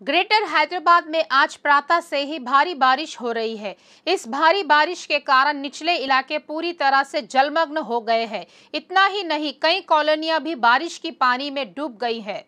Greater Hyderabad में आज प्रातः से ही भारी बारिश हो रही है। इस भारी बारिश के कारण निचले इलाके पूरी तरह से जलमग्न हो गए हैं। इतना ही नहीं, कई कॉलोनियां भी बारिश की पानी में डूब गई है।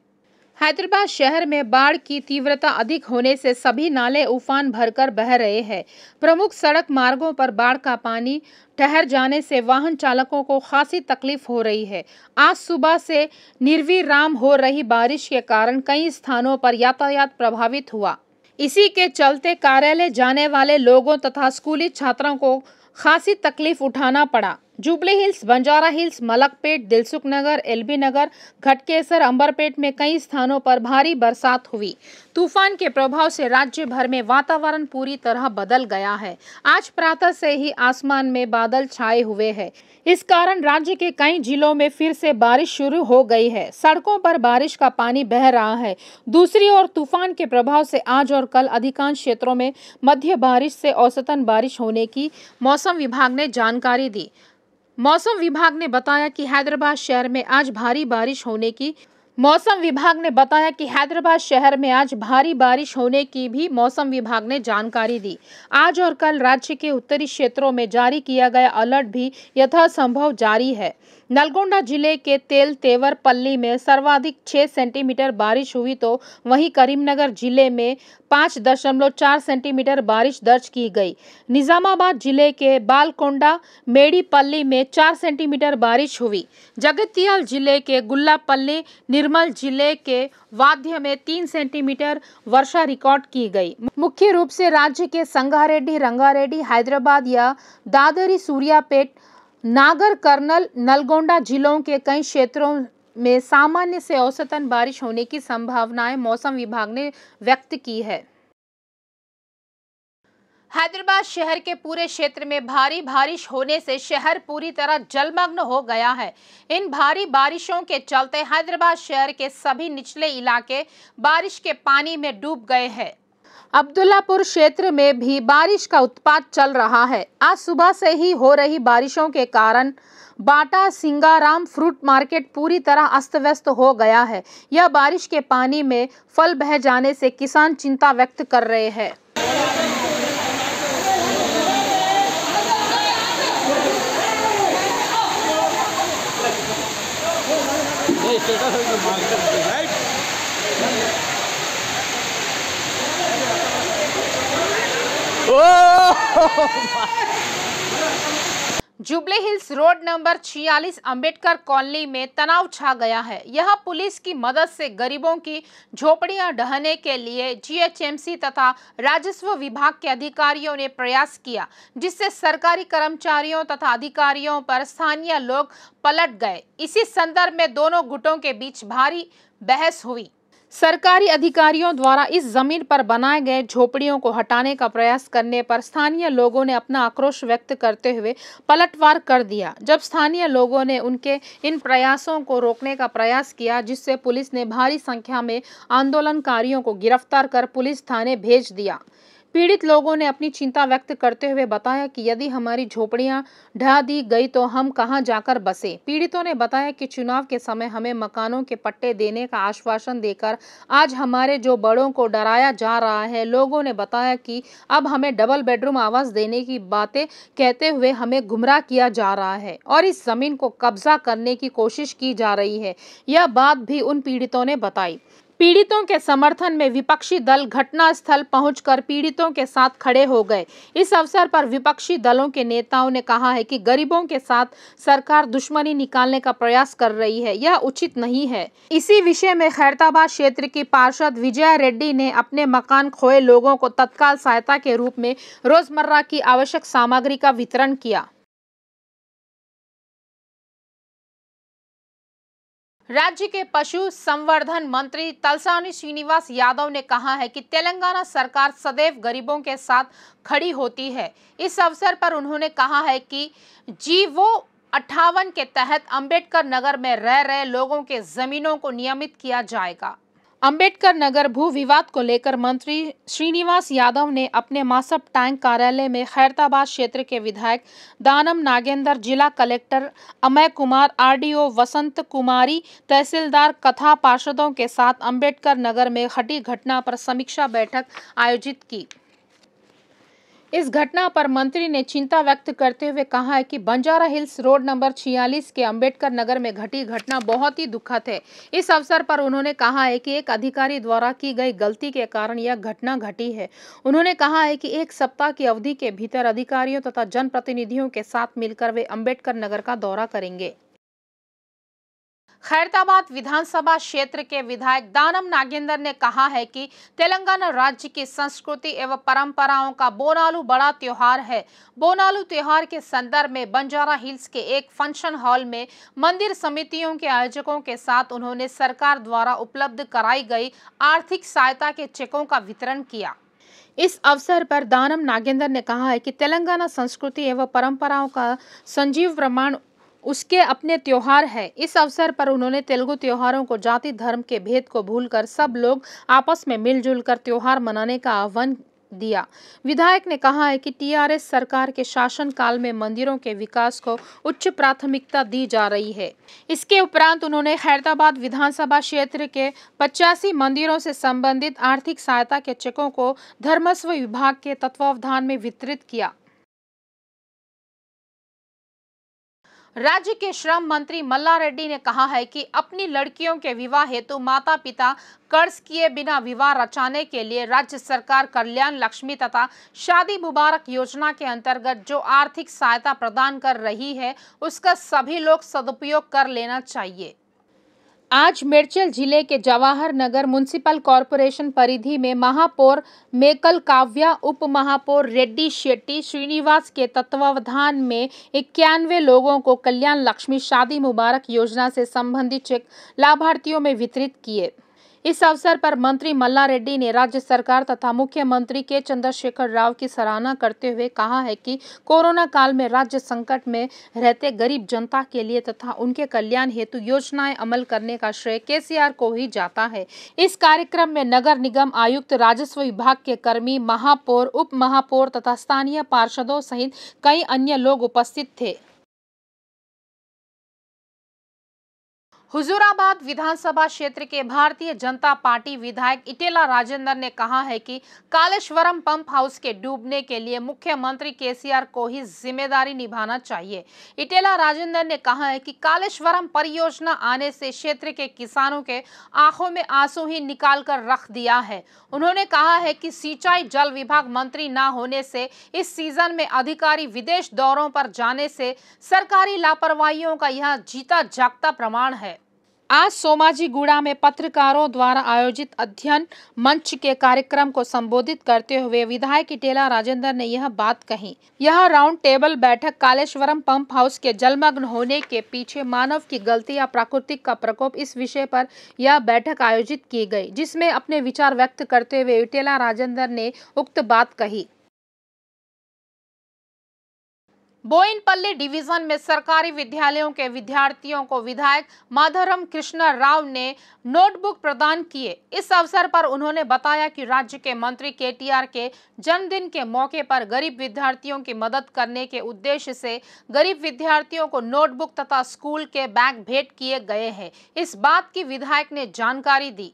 हैदराबाद शहर में बाढ़ की तीव्रता अधिक होने से सभी नाले उफान भरकर बह रहे हैं। प्रमुख सड़क मार्गों पर बाढ़ का पानी ठहर जाने से वाहन चालकों को खासी तकलीफ हो रही है। आज सुबह से निर्विराम हो रही बारिश के कारण कई स्थानों पर यातायात प्रभावित हुआ। इसी के चलते कार्यालय जाने वाले लोगों तथा स्कूली छात्रों को खासी तकलीफ उठाना पड़ा। जुबली हिल्स, बंजारा हिल्स, मलकपेट, दिलसुख नगर, एलबी नगर, घटकेसर, अंबरपेट में कई स्थानों पर भारी बरसात हुई। तूफान के प्रभाव से राज्य भर में वातावरण पूरी तरह बदल गया है। आज प्रातः से ही आसमान में बादल छाए हुए हैं। इस कारण राज्य के कई जिलों में फिर से बारिश शुरू हो गई है। सड़कों पर बारिश का पानी बह रहा है। दूसरी ओर तूफान के प्रभाव से आज और कल अधिकांश क्षेत्रों में मध्य बारिश से औसतन बारिश होने की मौसम विभाग ने जानकारी दी। मौसम विभाग ने बताया कि हैदराबाद शहर में आज भारी बारिश होने की भी मौसम विभाग ने जानकारी दी। आज और कल राज्य के उत्तरी क्षेत्रों में जारी किया गया अलर्ट भी यथासंभव जारी है। नलगोंडा जिले के तेल तेवर पल्ली में सर्वाधिक 6 सेंटीमीटर बारिश हुई तो वहीं करीमनगर जिले में 5.4 सेंटीमीटर बारिश दर्ज की गई। निजामाबाद जिले के बालकोंडा मेड़ीपल्ली में 4 सेंटीमीटर बारिश हुई। जगतियाल जिले के गुल्लापल्ली, निर्मल जिले के वाद्य में 3 सेंटीमीटर वर्षा रिकॉर्ड की गई। मुख्य रूप से राज्य के संगारेड्डी, रंगारेड्डी, हैदराबाद या दादरी, सूर्यापेट, नागर कर्नल, नलगोंडा जिलों के कई क्षेत्रों में सामान्य से औसतन बारिश होने की संभावनाएं मौसम विभाग ने व्यक्त की है। हैदराबाद शहर के पूरे क्षेत्र में भारी बारिश होने से शहर पूरी तरह जलमग्न हो गया है। इन भारी बारिशों के चलते हैदराबाद शहर के सभी निचले इलाके बारिश के पानी में डूब गए हैं। अब्दुल्लापुर क्षेत्र में भी बारिश का उत्पात चल रहा है। आज सुबह से ही हो रही बारिशों के कारण बाटा सिंगाराम फ्रूट मार्केट पूरी तरह अस्त व्यस्त हो गया है। यह बारिश के पानी में फल बह जाने से किसान चिंता व्यक्त कर रहे हैं। Jubilee hills road number 46 Ambedkar colony में तनाव छा गया है। यह पुलिस की मदद से गरीबों की झोपड़ियां ढहने के लिए जीएचएमसी तथा राजस्व विभाग के अधिकारियों ने प्रयास किया, जिससे सरकारी कर्मचारियों तथा अधिकारियों पर स्थानीय लोग पलट गए। इसी संदर्भ में दोनों गुटों के बीच भारी बहस हुई। सरकारी अधिकारियों द्वारा इस जमीन पर बनाए गए झोपड़ियों को हटाने का प्रयास करने पर स्थानीय लोगों ने अपना आक्रोश व्यक्त करते हुए पलटवार कर दिया। जब स्थानीय लोगों ने उनके इन प्रयासों को रोकने का प्रयास किया, जिससे पुलिस ने भारी संख्या में आंदोलनकारियों को गिरफ्तार कर पुलिस थाने भेज दिया। पीड़ित लोगों ने अपनी चिंता व्यक्त करते हुए बताया कि यदि हमारी झोपड़ियां ढहा दी गई तो हम कहां जाकर बसे। पीड़ितों ने बताया कि चुनाव के समय हमें मकानों के पट्टे देने का आश्वासन देकर आज हमारे जो बड़ों को डराया जा रहा है। लोगों ने बताया कि अब हमें डबल बेडरूम आवास देने की बातें कहते हुए हमें गुमराह किया जा रहा है और इस जमीन को कब्जा करने की कोशिश की जा रही है। यह बात भी उन पीड़ितों ने बताई। पीड़ितों के समर्थन में विपक्षी दल घटनास्थल पहुंचकर पीड़ितों के साथ खड़े हो गए। इस अवसर पर विपक्षी दलों के नेताओं ने कहा है कि गरीबों के साथ सरकार दुश्मनी निकालने का प्रयास कर रही है, यह उचित नहीं है। इसी विषय में खैरताबाद क्षेत्र की पार्षद विजया रेड्डी ने अपने मकान खोए लोगों को तत्काल सहायता के रूप में रोजमर्रा की आवश्यक सामग्री का वितरण किया। राज्य के पशु संवर्धन मंत्री तलसानी श्रीनिवास यादव ने कहा है कि तेलंगाना सरकार सदैव गरीबों के साथ खड़ी होती है। इस अवसर पर उन्होंने कहा है कि जीवो 58 के तहत अंबेडकर नगर में रह रहे लोगों के जमीनों को नियमित किया जाएगा। अंबेडकर नगर भू विवाद को लेकर मंत्री श्रीनिवास यादव ने अपने मासप टैंक कार्यालय में खैरताबाद क्षेत्र के विधायक दानम नागेंद्र, जिला कलेक्टर अमय कुमार, आरडीओ वसंत कुमारी, तहसीलदार कथा पार्षदों के साथ अंबेडकर नगर में घटी घटना पर समीक्षा बैठक आयोजित की। इस घटना पर मंत्री ने चिंता व्यक्त करते हुए कहा है कि बंजारा हिल्स रोड नंबर 46 के अंबेडकर नगर में घटी घटना बहुत ही दुखद है। इस अवसर पर उन्होंने कहा है कि एक अधिकारी द्वारा की गई गलती के कारण यह घटना घटी है। उन्होंने कहा है कि 1 सप्ताह की अवधि के भीतर अधिकारियों तथा जनप्रतिनिधियों के साथ मिलकर वे अंबेडकर नगर का दौरा करेंगे। खैरताबाद विधानसभा क्षेत्र के विधायक दानम नागेंद्र ने कहा है कि तेलंगाना राज्य की संस्कृति एवं परंपराओं का बोनालू बड़ा त्योहार है। बोनालू त्योहार के संदर्भ में बंजारा हिल्स के एक फंक्शन हॉल में मंदिर समितियों के आयोजकों के साथ उन्होंने सरकार द्वारा उपलब्ध कराई गई आर्थिक सहायता के चेकों का वितरण किया। इस अवसर पर दानम नागेंद्र ने कहा है कि तेलंगाना संस्कृति एवं परंपराओं का संजीव प्रमाण उसके अपने त्योहार है। इस अवसर पर उन्होंने तेलुगु त्योहारों को जाति धर्म के भेद को भूलकर सब लोग आपस में मिलजुल कर त्योहार मनाने का आह्वान दिया। विधायक ने कहा है कि टीआरएस सरकार के शासन काल में मंदिरों के विकास को उच्च प्राथमिकता दी जा रही है। इसके उपरांत उन्होंने खैरताबाद विधानसभा क्षेत्र के 85 मंदिरों से संबंधित आर्थिक सहायता के चेकों को धर्मस्व विभाग के तत्वावधान में वितरित किया। राज्य के श्रम मंत्री मल्ला रेड्डी ने कहा है कि अपनी लड़कियों के विवाह हेतु माता पिता कर्ज किए बिना विवाह रचाने के लिए राज्य सरकार कल्याण लक्ष्मी तथा शादी मुबारक योजना के अंतर्गत जो आर्थिक सहायता प्रदान कर रही है उसका सभी लोग सदुपयोग कर लेना चाहिए। आज मेडचल जिले के जवाहर नगर म्युनिसिपल कॉरपोरेशन परिधि में महापौर मेकल काव्या, उप महापौर रेड्डी शेट्टी श्रीनिवास के तत्वावधान में 91 लोगों को कल्याण लक्ष्मी शादी मुबारक योजना से संबंधित चेक लाभार्थियों में वितरित किए। इस अवसर पर मंत्री मल्ला रेड्डी ने राज्य सरकार तथा मुख्यमंत्री के चंद्रशेखर राव की सराहना करते हुए कहा है कि कोरोना काल में राज्य संकट में रहते गरीब जनता के लिए तथा उनके कल्याण हेतु योजनाएं अमल करने का श्रेय केसीआर को ही जाता है। इस कार्यक्रम में नगर निगम आयुक्त, राजस्व विभाग के कर्मी, महापौर, उप महापौर तथा स्थानीय पार्षदों सहित कई अन्य लोग उपस्थित थे। हुजूराबाद विधानसभा क्षेत्र के भारतीय जनता पार्टी विधायक इटेला राजेंद्र ने कहा है कि कालेश्वरम पंप हाउस के डूबने के लिए मुख्यमंत्री केसीआर को ही जिम्मेदारी निभाना चाहिए। इटेला राजेंद्र ने कहा है कि कालेश्वरम परियोजना आने से क्षेत्र के किसानों के आंखों में आंसू ही निकाल कर रख दिया है। उन्होंने कहा है कि सिंचाई जल विभाग मंत्री न होने से इस सीजन में अधिकारी विदेश दौरों पर जाने से सरकारी लापरवाहियों का यह जीता जागता प्रमाण है। आज सोमाजीगुड़ा में पत्रकारों द्वारा आयोजित अध्ययन मंच के कार्यक्रम को संबोधित करते हुए विधायक इटेला राजेंद्र ने यह बात कही। यह राउंड टेबल बैठक कालेश्वरम पंप हाउस के जलमग्न होने के पीछे मानव की गलती या प्राकृतिक का प्रकोप, इस विषय पर यह बैठक आयोजित की गई, जिसमें अपने विचार व्यक्त करते हुए इटेला राजेंद्र ने उक्त बात कही। बोयिनपल्ली डिवीजन में सरकारी विद्यालयों के विद्यार्थियों को विधायक माधवराम कृष्ण राव ने नोटबुक प्रदान किए। इस अवसर पर उन्होंने बताया कि राज्य के मंत्री केटीआर के जन्मदिन के मौके पर गरीब विद्यार्थियों की मदद करने के उद्देश्य से गरीब विद्यार्थियों को नोटबुक तथा स्कूल के बैग भेंट किए गए हैं। इस बात की विधायक ने जानकारी दी।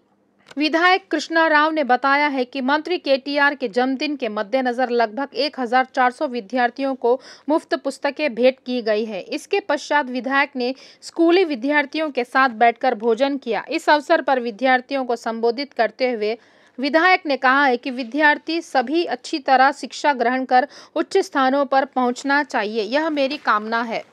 विधायक कृष्णा राव ने बताया है कि मंत्री केटीआर के जन्मदिन के मद्देनजर लगभग 1400 विद्यार्थियों को मुफ्त पुस्तकें भेंट की गई है। इसके पश्चात विधायक ने स्कूली विद्यार्थियों के साथ बैठकर भोजन किया। इस अवसर पर विद्यार्थियों को संबोधित करते हुए विधायक ने कहा है कि विद्यार्थी सभी अच्छी तरह शिक्षा ग्रहण कर उच्च स्थानों पर पहुंचना चाहिए, यह मेरी कामना है।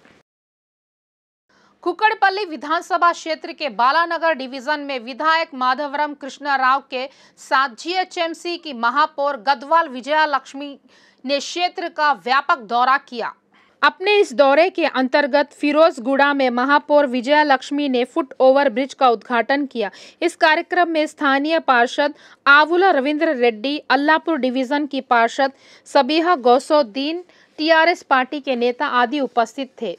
कुकड़पल्ली विधानसभा क्षेत्र के बालानगर डिवीजन में विधायक माधवराम कृष्ण राव के साथ जीएचएमसी की महापौर गदवाल विजया लक्ष्मी ने क्षेत्र का व्यापक दौरा किया। अपने इस दौरे के अंतर्गत फिरोजगुड़ा में महापौर विजया लक्ष्मी ने फुट ओवर ब्रिज का उद्घाटन किया। इस कार्यक्रम में स्थानीय पार्षद आबुला रविंद्र रेड्डी, अल्लापुर डिवीजन की पार्षद सबीहा गौसुद्दीन, टीआरएस पार्टी के नेता आदि उपस्थित थे।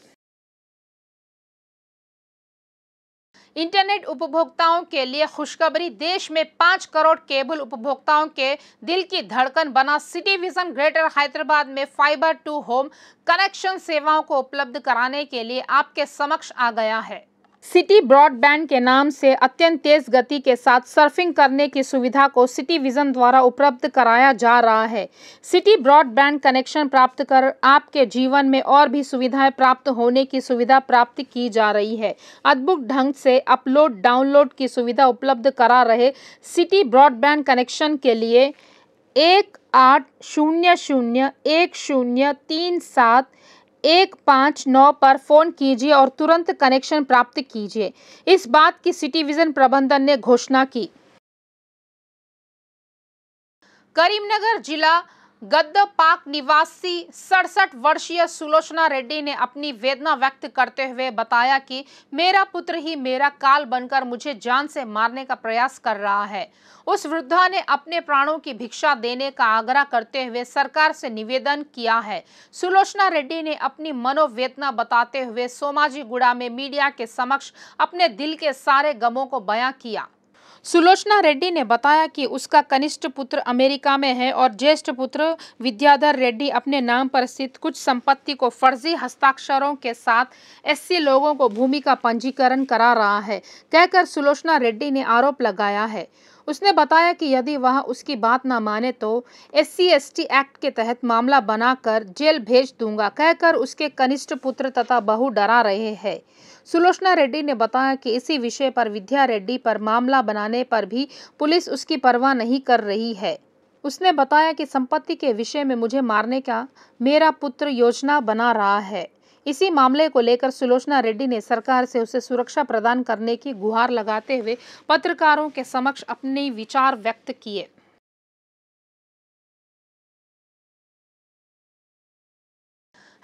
इंटरनेट उपभोक्ताओं के लिए खुशखबरी, देश में 5 करोड़ केबल उपभोक्ताओं के दिल की धड़कन बना सिटी विजन ग्रेटर हैदराबाद में फाइबर टू होम कनेक्शन सेवाओं को उपलब्ध कराने के लिए आपके समक्ष आ गया है। सिटी ब्रॉडबैंड के नाम से अत्यंत तेज गति के साथ सर्फिंग करने की सुविधा को सिटी विजन द्वारा उपलब्ध कराया जा रहा है। सिटी ब्रॉडबैंड कनेक्शन प्राप्त कर आपके जीवन में और भी सुविधाएं प्राप्त होने की सुविधा प्राप्त की जा रही है। अद्भुत ढंग से अपलोड डाउनलोड की सुविधा उपलब्ध करा रहे सिटी ब्रॉडबैंड कनेक्शन के लिए 1800103715 पर फोन कीजिए और तुरंत कनेक्शन प्राप्त कीजिए। इस बात की सिटी विजन प्रबंधन ने घोषणा की। करीमनगर जिला गद्दपाक निवासी 67 वर्षीय सुलोचना रेड्डी ने अपनी वेदना व्यक्त करते हुए बताया कि मेरा पुत्र ही मेरा काल बनकर मुझे जान से मारने का प्रयास कर रहा है। उस वृद्धा ने अपने प्राणों की भिक्षा देने का आग्रह करते हुए सरकार से निवेदन किया है। सुलोचना रेड्डी ने अपनी मनोवेदना बताते हुए सोमाजीगुड़ा में मीडिया के समक्ष अपने दिल के सारे गमों को बयां किया। सुलोचना रेड्डी ने बताया कि उसका कनिष्ठ पुत्र अमेरिका में है और ज्येष्ठ पुत्र विद्याधर रेड्डी अपने नाम पर स्थित कुछ संपत्ति को फर्जी हस्ताक्षरों के साथ एससी लोगों को भूमि का पंजीकरण करा रहा है, कहकर सुलोचना रेड्डी ने आरोप लगाया है। उसने बताया कि यदि वह उसकी बात न माने तो SC/ST एक्ट के तहत मामला बनाकर जेल भेज दूंगा, कहकर उसके कनिष्ठ पुत्र तथा बहू डरा रहे हैं। सुलोचना रेड्डी ने बताया कि इसी विषय पर विद्या रेड्डी पर मामला बनाने पर भी पुलिस उसकी परवाह नहीं कर रही है। उसने बताया कि संपत्ति के विषय में मुझे मारने का मेरा पुत्र योजना बना रहा है। इसी मामले को लेकर सुलोचना रेड्डी ने सरकार से उसे सुरक्षा प्रदान करने की गुहार लगाते हुए पत्रकारों के समक्ष अपने विचार व्यक्त किए।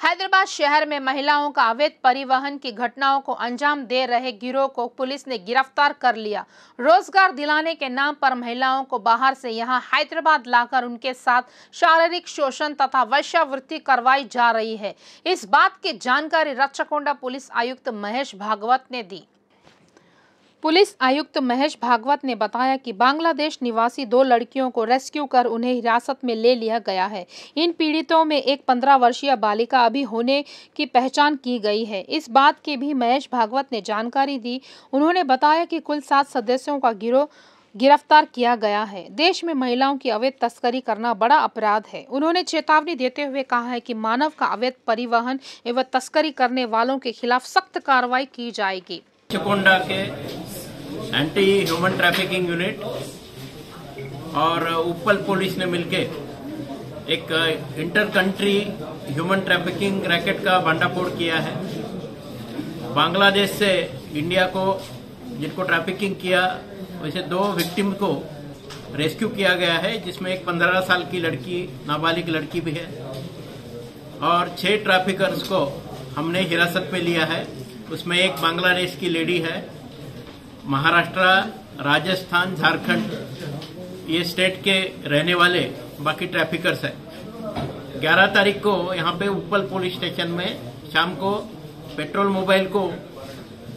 हैदराबाद शहर में महिलाओं का अवैध परिवहन की घटनाओं को अंजाम दे रहे गिरोह को पुलिस ने गिरफ्तार कर लिया। रोजगार दिलाने के नाम पर महिलाओं को बाहर से यहां हैदराबाद लाकर उनके साथ शारीरिक शोषण तथा वेश्यावृत्ति करवाई जा रही है। इस बात की जानकारी रचकोंडा पुलिस आयुक्त महेश भागवत ने दी। पुलिस आयुक्त महेश भागवत ने बताया कि बांग्लादेश निवासी 2 लड़कियों को रेस्क्यू कर उन्हें हिरासत में ले लिया गया है। इन पीड़ितों में एक 15 वर्षीय बालिका अभी होने की पहचान की गई है। इस बात की भी महेश भागवत ने जानकारी दी। उन्होंने बताया कि कुल 7 सदस्यों का गिरोह गिरफ्तार किया गया है। देश में महिलाओं की अवैध तस्करी करना बड़ा अपराध है। उन्होंने चेतावनी देते हुए कहा है कि मानव का अवैध परिवहन एवं तस्करी करने वालों के खिलाफ सख्त कार्रवाई की जाएगी। रचकोंडा के एंटी ह्यूमन ट्रैफिकिंग यूनिट और उप्पल पुलिस ने मिलके एक inter country human trafficking racket का भंडाफोड़ किया है। बांग्लादेश से इंडिया को जिनको ट्रैफिकिंग किया वैसे 2 विक्टिम को रेस्क्यू किया गया है, जिसमें एक 15 साल की लड़की, नाबालिग लड़की भी है और 6 ट्रैफिकर्स को हमने हिरासत में लिया है। उसमें एक बांग्लादेश की लेडी है, महाराष्ट्र, राजस्थान, झारखंड ये स्टेट के रहने वाले बाकी ट्रैफिकर्स है। 11 तारीख को यहाँ पे उप्पल पुलिस स्टेशन में शाम को पेट्रोल मोबाइल को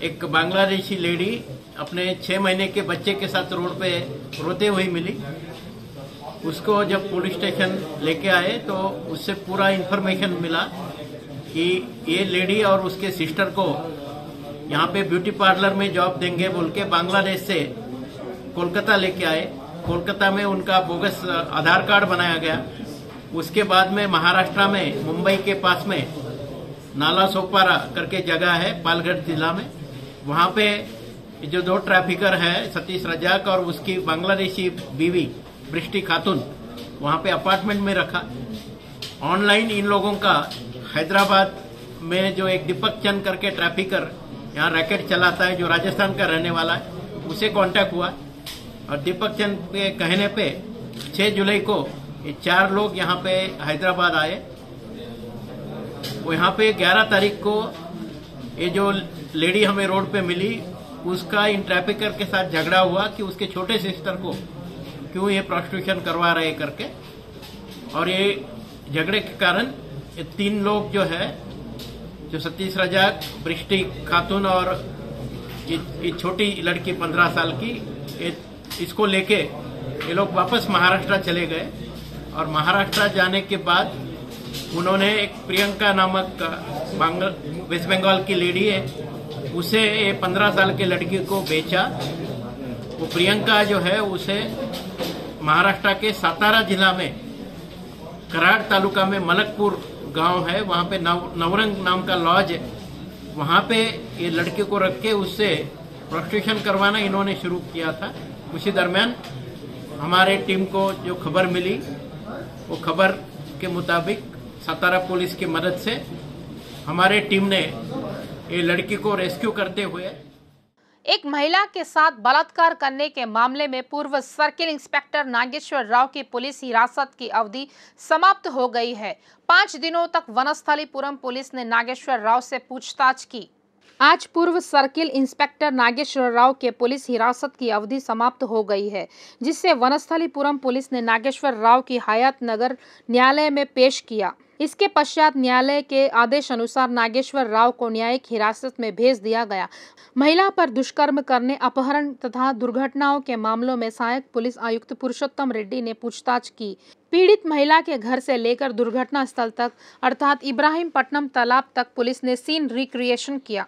एक बांग्लादेशी लेडी अपने 6 महीने के बच्चे के साथ रोड पे रोते हुए मिली। उसको जब पुलिस स्टेशन लेके आए तो उससे पूरा इन्फॉर्मेशन मिला कि ये लेडी और उसके सिस्टर को यहाँ पे ब्यूटी पार्लर में जॉब देंगे बोल के बांग्लादेश से कोलकाता लेके आए। कोलकाता में उनका बोगस आधार कार्ड बनाया गया। उसके बाद में महाराष्ट्र में मुंबई के पास में नाला सोपारा करके जगह है पालघर जिला में, वहाँ पे जो 2 ट्रैफिकर है सतीश रजाक और उसकी बांग्लादेशी बीवी बृष्टि खातून, वहाँ पे अपार्टमेंट में रखा। ऑनलाइन इन लोगों का हैदराबाद में जो एक दीपक चंद करके ट्रैफिकर यहाँ रैकेट चलाता है, जो राजस्थान का रहने वाला है, उसे कांटेक्ट हुआ और दीपक चंद के कहने पे 6 जुलाई को ये 4 लोग यहाँ पे हैदराबाद आए। वो यहाँ पे 11 तारीख को ये जो लेडी हमें रोड पे मिली उसका इन ट्रैफिकर के साथ झगड़ा हुआ कि उसके छोटे सिस्टर को क्यों ये प्रोस्टिट्यूशन करवा रहे करके, और ये झगड़े के कारण ये 3 लोग जो है, जो सतीश रजाक, बृष्टि खातून और ये छोटी लड़की 15 साल की, इसको लेके ये लोग वापस महाराष्ट्र चले गए और महाराष्ट्र जाने के बाद उन्होंने एक प्रियंका नामक वेस्ट बंगाल की लेडी है, उसे ये 15 साल की लड़की को बेचा। वो प्रियंका जो है उसे महाराष्ट्र के सातारा जिला में कराड़ तालुका में मलकपुर गांव है, वहां पे नवरंग नाम का लॉज है, वहां पे ये लड़के को रख के उससे प्रोस्टिट्यूशन करवाना इन्होंने शुरू किया था। उसी दरमियान हमारे टीम को जो खबर मिली, वो खबर के मुताबिक सातारा पुलिस की मदद से हमारे टीम ने ये लड़की को रेस्क्यू करते हुए एक महिला के साथ बलात्कार करने के मामले में पूर्व सर्किल इंस्पेक्टर नागेश्वर राव की पुलिस हिरासत की अवधि समाप्त हो गई है। 5 दिनों तक वनस्थलीपुरम पुलिस ने नागेश्वर राव से पूछताछ की। आज पूर्व सर्किल इंस्पेक्टर नागेश्वर राव के पुलिस हिरासत की अवधि समाप्त हो गई है, जिससे वनस्थलीपुरम पुलिस ने नागेश्वर राव की हयात नगर न्यायालय में पेश किया। इसके पश्चात न्यायालय के आदेश अनुसार नागेश्वर राव को न्यायिक हिरासत में भेज दिया गया। महिला पर दुष्कर्म करने, अपहरण तथा दुर्घटनाओं के मामलों में सहायक पुलिस आयुक्त पुरुषोत्तम रेड्डी ने पूछताछ की। पीड़ित महिला के घर से लेकर दुर्घटना स्थल तक अर्थात इब्राहिमपट्टनम तालाब तक पुलिस ने सीन रिक्रिएशन किया।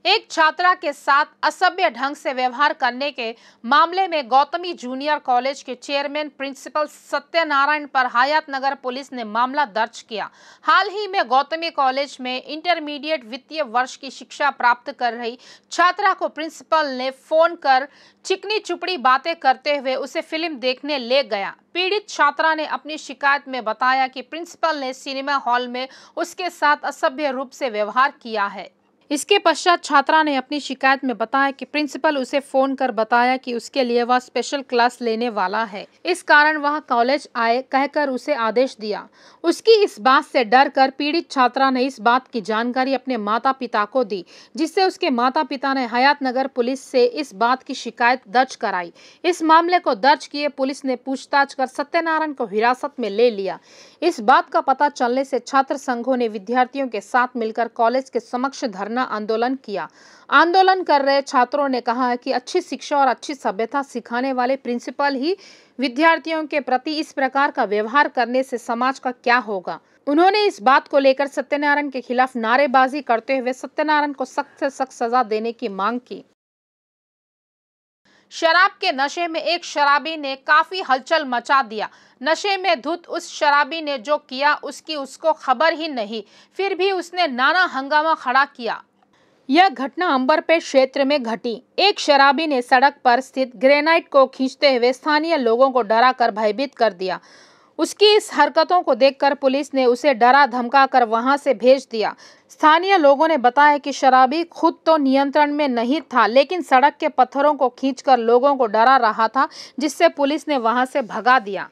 एक छात्रा के साथ असभ्य ढंग से व्यवहार करने के मामले में गौतमी जूनियर कॉलेज के चेयरमैन प्रिंसिपल सत्यनारायण पर हयात नगर पुलिस ने मामला दर्ज किया। हाल ही में गौतमी कॉलेज में इंटरमीडिएट वित्तीय वर्ष की शिक्षा प्राप्त कर रही छात्रा को प्रिंसिपल ने फोन कर चिकनी चुपड़ी बातें करते हुए उसे फिल्म देखने ले गया। पीड़ित छात्रा ने अपनी शिकायत में बताया कि प्रिंसिपल ने सिनेमा हॉल में उसके साथ असभ्य रूप से व्यवहार किया है। इसके पश्चात छात्रा ने अपनी शिकायत में बताया कि प्रिंसिपल उसे फोन कर बताया कि उसके लिए वह स्पेशल क्लास लेने वाला है, इस कारण वह कॉलेज आए कहकर उसे आदेश दिया। उसकी इस बात से डर कर पीड़ित छात्रा ने इस बात की जानकारी अपने माता पिता को दी, जिससे उसके माता पिता ने हयात नगर पुलिस से इस बात की शिकायत दर्ज कराई। इस मामले को दर्ज किए पुलिस ने पूछताछ कर सत्यनारायण को हिरासत में ले लिया। इस बात का पता चलने से छात्र संघों ने विद्यार्थियों के साथ मिलकर कॉलेज के समक्ष धरना आंदोलन किया। आंदोलन कर रहे छात्रों ने कहा कि अच्छी शिक्षा और अच्छी सभ्यता सिखाने वाले प्रिंसिपल ही विद्यार्थियों के प्रति इस प्रकार का व्यवहार करने से समाज का क्या होगा। उन्होंने इस बात को लेकर सत्यनारायण के खिलाफ नारेबाजी करते हुए सत्यनारायण को सख्त से सख्त सजा देने की मांग की। शराब के नशे में एक शराबी ने काफी हलचल मचा दिया। नशे में धुत उस शराबी ने जो किया उसकी उसको खबर ही नहीं, फिर भी उसने नाना हंगामा खड़ा किया। यह घटना अंबरपेट क्षेत्र में घटी। एक शराबी ने सड़क पर स्थित ग्रेनाइट को खींचते हुए स्थानीय लोगों को डरा कर भयभीत कर दिया। उसकी इस हरकतों को देखकर पुलिस ने उसे डरा धमका कर वहां से भेज दिया। स्थानीय लोगों ने बताया कि शराबी खुद तो नियंत्रण में नहीं था, लेकिन सड़क के पत्थरों को खींचकर लोगों को डरा रहा था, जिससे पुलिस ने वहां से भगा दिया।